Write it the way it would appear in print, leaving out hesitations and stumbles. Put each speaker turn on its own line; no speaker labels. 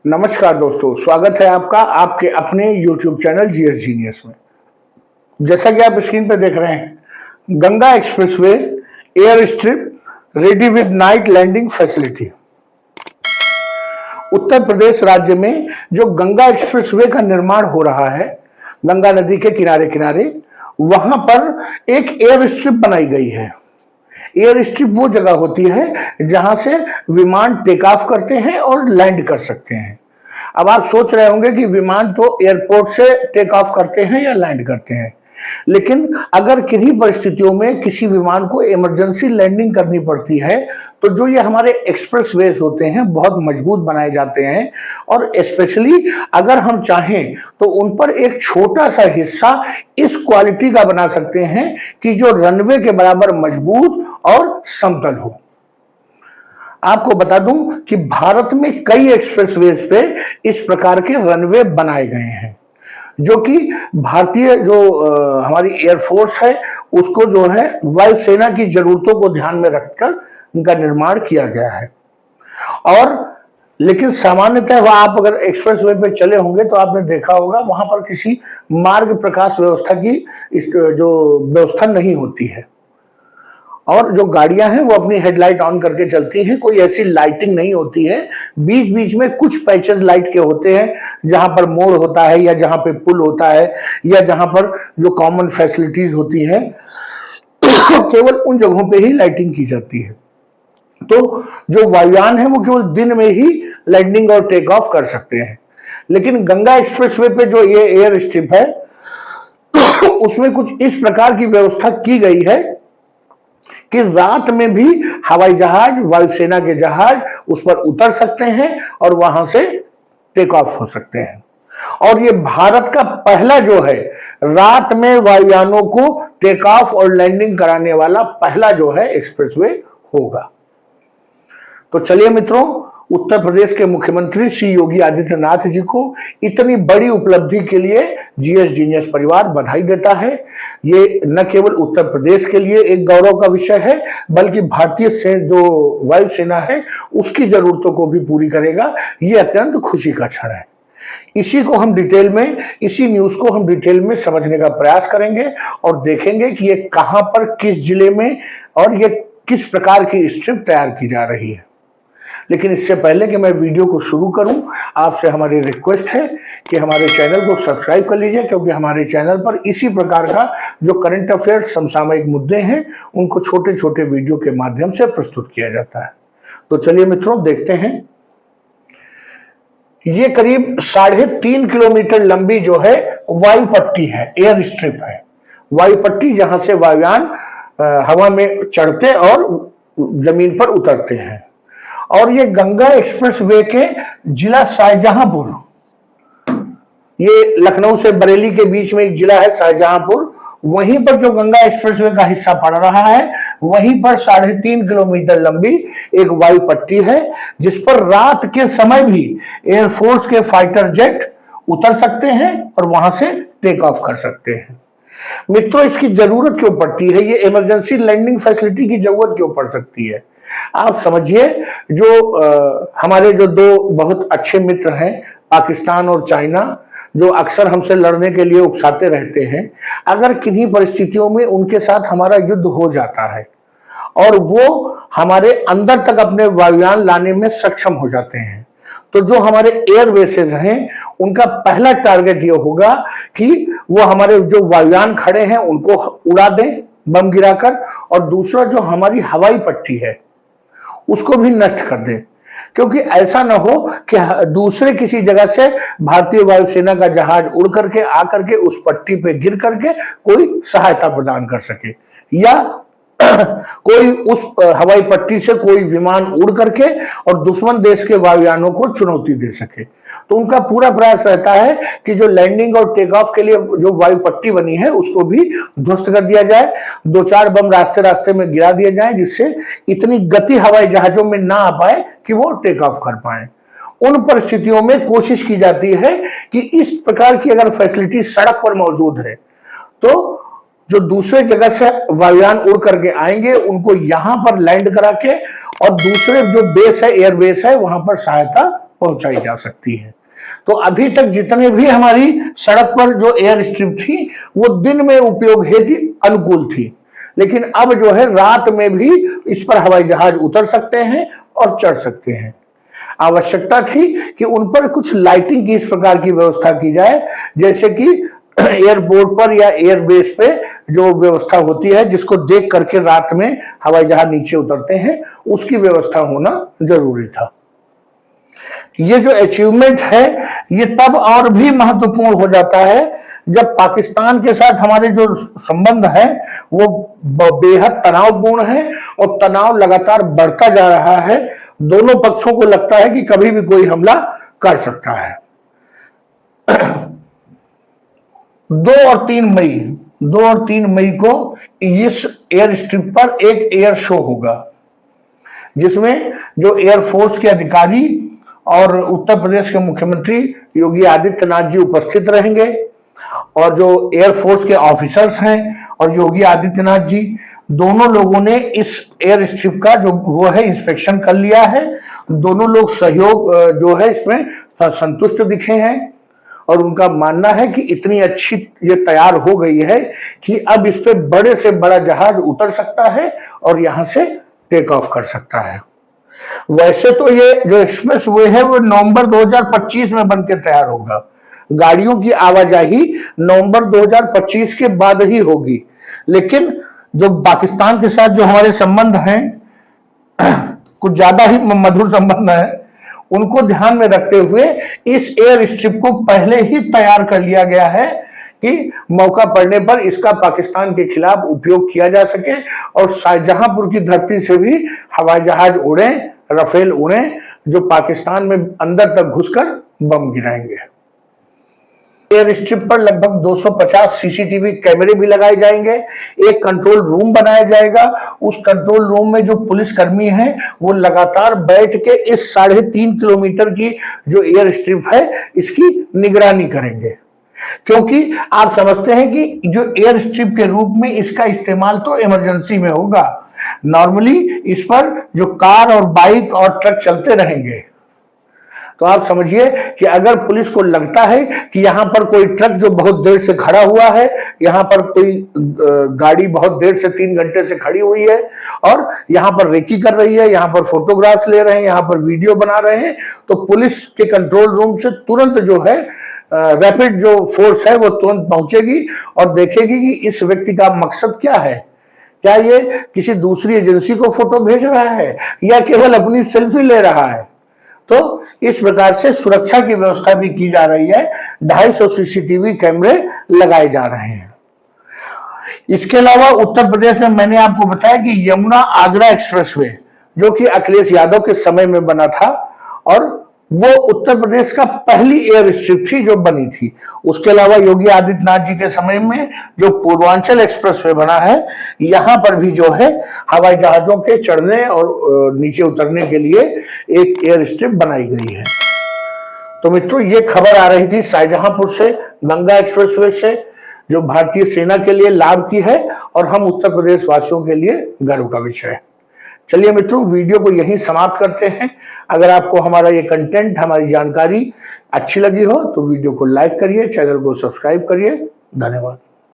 नमस्कार दोस्तों, स्वागत है आपका आपके अपने YouTube चैनल जीएस जीनियस में। जैसा कि आप स्क्रीन पर देख रहे हैं, Ganga expressway air strip ready with night landing facility. Uttar Pradesh राज्य में जो गंगा एक्सप्रेसवे का निर्माण हो रहा है, गंगा नदी के किनारे किनारे, वहां पर एक एयर स्ट्रिप बनाई गई है। एयर स्ट्रिप वो जगह होती है जहां से विमान टेक ऑफ करते हैं और लैंड कर सकते हैं। अब आप सोच रहे होंगे कि विमान तो एयरपोर्ट से टेक ऑफ करते हैं या लैंड करते हैं, लेकिन अगर किन्हीं परिस्थितियों में किसी विमान को इमरजेंसी लैंडिंग करनी पड़ती है तो जो ये हमारे एक्सप्रेसवेज होते हैं बहुत मजबूत बनाए जाते हैं, और स्पेशली अगर हम चाहें तो उन पर एक छोटा सा हिस्सा इस क्वालिटी का बना सकते हैं कि जो रनवे के बराबर मजबूत और समतल हो। आपको बता दूं कि भारत में कई एक्सप्रेसवेज पे इस प्रकार के रनवे बनाए गए हैं, जो कि भारतीय जो हमारी एयरफोर्स है उसको जो है वायुसेना की जरूरतों को ध्यान में रखकर इनका निर्माण किया गया है। और लेकिन सामान्यतः वह आप अगर एक्सप्रेसवे पे चले होंगे तो आपने देखा होगा वहां पर किसी मार्ग प्रकाश व्यवस्था की जो व्यवस्था नहीं होती है, और जो गाड़ियां हैं वो अपनी हेडलाइट ऑन करके चलती हैं, कोई ऐसी लाइटिंग नहीं होती है। बीच बीच में कुछ पैचेस लाइट के होते हैं जहां पर मोड़ होता है या जहां पे पुल होता है या जहां पर जो कॉमन फैसिलिटीज होती हैं केवल उन जगहों पे ही लाइटिंग की जाती है। तो जो वायुयान है वो केवल दिन में ही लैंडिंग और टेक ऑफ कर सकते हैं, लेकिन गंगा एक्सप्रेसवे पे जो ये एयर स्ट्रिप है उसमें कुछ इस प्रकार की व्यवस्था की गई है कि रात में भी हवाई जहाज, वायुसेना के जहाज उस पर उतर सकते हैं और वहां से टेक ऑफ हो सकते हैं। और ये भारत का पहला जो है रात में वायुयानों को टेक ऑफ और लैंडिंग कराने वाला पहला जो है एक्सप्रेसवे होगा। तो चलिए मित्रों, उत्तर प्रदेश के मुख्यमंत्री श्री योगी आदित्यनाथ जी को इतनी बड़ी उपलब्धि के लिए जीएस जीनियस परिवार बधाई देता है। ये न केवल उत्तर प्रदेश के लिए एक गौरव का विषय है, बल्कि भारतीय जो वायुसेना है उसकी जरूरतों को भी पूरी करेगा। ये अत्यंत खुशी का क्षण है। इसी न्यूज को हम डिटेल में समझने का प्रयास करेंगे और देखेंगे कि ये कहां पर, किस जिले में और ये किस प्रकार की स्ट्रिप तैयार की जा रही है। लेकिन इससे पहले कि मैं वीडियो को शुरू करूं, आपसे हमारी रिक्वेस्ट है कि हमारे चैनल को सब्सक्राइब कर लीजिए, क्योंकि हमारे चैनल पर इसी प्रकार का जो करंट अफेयर्स, समसामयिक मुद्दे हैं उनको छोटे छोटे वीडियो के माध्यम से प्रस्तुत किया जाता है। तो चलिए मित्रों, देखते हैं। ये करीब 3.5 किलोमीटर लंबी जो है वायु पट्टी है, एयर स्ट्रिप है। वायु पट्टी जहां से वायुयान हवा में चढ़ते और जमीन पर उतरते हैं। और ये गंगा एक्सप्रेसवे के जिला शाहजहांपुर, ये लखनऊ से बरेली के बीच में एक जिला है शाहजहांपुर, वहीं पर जो गंगा एक्सप्रेसवे का हिस्सा पड़ रहा है वहीं पर 3.5 किलोमीटर लंबी एक वायु पट्टी है, जिस पर रात के समय भी एयरफोर्स के फाइटर जेट उतर सकते हैं और वहां से टेक ऑफ कर सकते हैं। मित्रों, इसकी जरूरत क्यों पड़ती है? ये इमरजेंसी लैंडिंग फैसिलिटी की जरूरत क्यों पड़ सकती है? आप समझिए, जो हमारे जो दो बहुत अच्छे मित्र हैं, पाकिस्तान और चाइना, जो अक्सर हमसे लड़ने के लिए उकसाते रहते हैं, अगर किन्हीं परिस्थितियों में उनके साथ हमारा युद्ध हो जाता है और वो हमारे अंदर तक अपने वायुयान लाने में सक्षम हो जाते हैं, तो जो हमारे एयर बेसेस हैं उनका पहला टारगेट ये होगा कि वो हमारे जो वायुयान खड़े हैं उनको उड़ा दें बम गिराकर, और दूसरा जो हमारी हवाई पट्टी है उसको भी नष्ट कर दें, क्योंकि ऐसा ना हो कि दूसरे किसी जगह से भारतीय वायुसेना का जहाज उड़ करके आकर के उस पट्टी पे गिर करके कोई सहायता प्रदान कर सके, या कोई उस हवाई पट्टी से कोई विमान उड़ करके और दुश्मन देश के वायुयानों को चुनौती दे सके। तो उनका पूरा प्रयास रहता है कि जो लैंडिंग और टेक ऑफ के लिए जो वायु पट्टी बनी है उसको भी ध्वस्त कर दिया जाए, 2-4 बम रास्ते रास्ते में गिरा दिए जाए, जिससे इतनी गति हवाई जहाजों में ना आ पाए कि वो टेक ऑफ कर पाए। उन परिस्थितियों में कोशिश की जाती है कि इस प्रकार की अगर फैसिलिटी सड़क पर मौजूद है तो जो दूसरे जगह से वायुयान उड़ करके आएंगे उनको यहां पर लैंड करा के और दूसरे जो बेस है, एयर बेस है, वहां पर सहायता पहुंचाई जा सकती है। तो अभी तक जितने भी हमारी सड़क पर जो एयर स्ट्रिप थी वो दिन में उपयोग हेतु अनुकूल थी, लेकिन अब जो है रात में भी इस पर हवाई जहाज उतर सकते हैं और चढ़ सकते हैं। आवश्यकता थी कि उन पर कुछ लाइटिंग की इस प्रकार की व्यवस्था की जाए, जैसे कि एयरपोर्ट पर या एयरबेस पे जो व्यवस्था होती है जिसको देख करके रात में हवाई जहाज नीचे उतरते हैं, उसकी व्यवस्था होना जरूरी था। ये जो अचीवमेंट है ये तब और भी महत्वपूर्ण हो जाता है जब पाकिस्तान के साथ हमारे जो संबंध है वो बेहद तनावपूर्ण है और तनाव लगातार बढ़ता जा रहा है। दोनों पक्षों को लगता है कि कभी भी कोई हमला कर सकता है। 2 और 3 मई को इस एयर स्ट्रिप पर एक एयर शो होगा जिसमें जो एयरफोर्स के अधिकारी और उत्तर प्रदेश के मुख्यमंत्री योगी आदित्यनाथ जी उपस्थित रहेंगे और जो एयरफोर्स के ऑफिसर्स हैं और योगी आदित्यनाथ जी दोनों लोगों ने इस एयर स्ट्रिप का जो वो है इंस्पेक्शन कर लिया है। दोनों लोग सहयोग जो है इसमें संतुष्ट दिखे हैं और उनका मानना है कि इतनी अच्छी ये तैयार हो गई है कि अब इस पे बड़े से बड़ा जहाज उतर सकता है और यहां से टेक ऑफ कर सकता है। वैसे तो ये जो एक्सप्रेस वे है वो नवंबर 2025 में बनकर तैयार होगा। गाड़ियों की आवाजाही नवंबर 2025 के बाद ही होगी, लेकिन जो पाकिस्तान के साथ जो हमारे संबंध हैं कुछ ज्यादा ही मधुर संबंध है, उनको ध्यान में रखते हुए इस एयर स्ट्रिप को पहले ही तैयार कर लिया गया है कि मौका पड़ने पर इसका पाकिस्तान के खिलाफ उपयोग किया जा सके और शाहजहांपुर की धरती से भी हवाई जहाज उड़े, राफेल उड़े जो पाकिस्तान में अंदर तक घुसकर बम गिराएंगे। एयर स्ट्रिप पर लगभग 250 सीसीटीवी कैमरे भी लगाए जाएंगे। एक कंट्रोल रूम बनाया जाएगा। उस कंट्रोल रूम में जो पुलिस कर्मी हैं वो लगातार बैठ के इस 3.5 किलोमीटर की जो एयर स्ट्रिप है इसकी निगरानी करेंगे, क्योंकि आप समझते हैं कि जो एयर स्ट्रिप के रूप में इसका इस्तेमाल तो इमरजेंसी में होगा। नॉर्मली इस पर जो कार और बाइक और ट्रक चलते रहेंगे, तो आप समझिए कि अगर पुलिस को लगता है कि यहां पर कोई ट्रक जो बहुत देर से खड़ा हुआ है, यहां पर कोई गाड़ी बहुत देर से 3 घंटे से खड़ी हुई है और यहां पर रेकी कर रही है, यहां पर फोटोग्राफ्स ले रहे हैं, यहां पर वीडियो बना रहे हैं, तो पुलिस के कंट्रोल रूम से तुरंत जो है रैपिड जो फोर्स है वो तुरंत पहुंचेगी और देखेगी कि इस व्यक्ति का मकसद क्या है। क्या ये किसी दूसरी एजेंसी को फोटो भेज रहा है या केवल अपनी सेल्फी ले रहा है। तो इस प्रकार से सुरक्षा की व्यवस्था भी की जा रही है। 250 सीसीटीवी कैमरे लगाए जा रहे हैं। इसके अलावा उत्तर प्रदेश में मैंने आपको बताया कि यमुना आगरा एक्सप्रेसवे जो कि अखिलेश यादव के समय में बना था और वो उत्तर प्रदेश का पहली एयर स्ट्रिप थी जो बनी थी। उसके अलावा योगी आदित्यनाथ जी के समय में जो पूर्वांचल एक्सप्रेसवे बना है, यहां पर भी जो है हवाई जहाजों के चढ़ने और नीचे उतरने के लिए एक एयर स्ट्रिप बनाई गई है। तो मित्रों, ये खबर आ रही थी शाहजहांपुर से, गंगा एक्सप्रेसवे से, जो भारतीय सेना के लिए लाभ की है और हम उत्तर प्रदेश वासियों के लिए गर्व का विषय है। चलिए मित्रों, वीडियो को यहीं समाप्त करते हैं। अगर आपको हमारा ये कंटेंट, हमारी जानकारी अच्छी लगी हो तो वीडियो को लाइक करिए, चैनल को सब्सक्राइब करिए। धन्यवाद।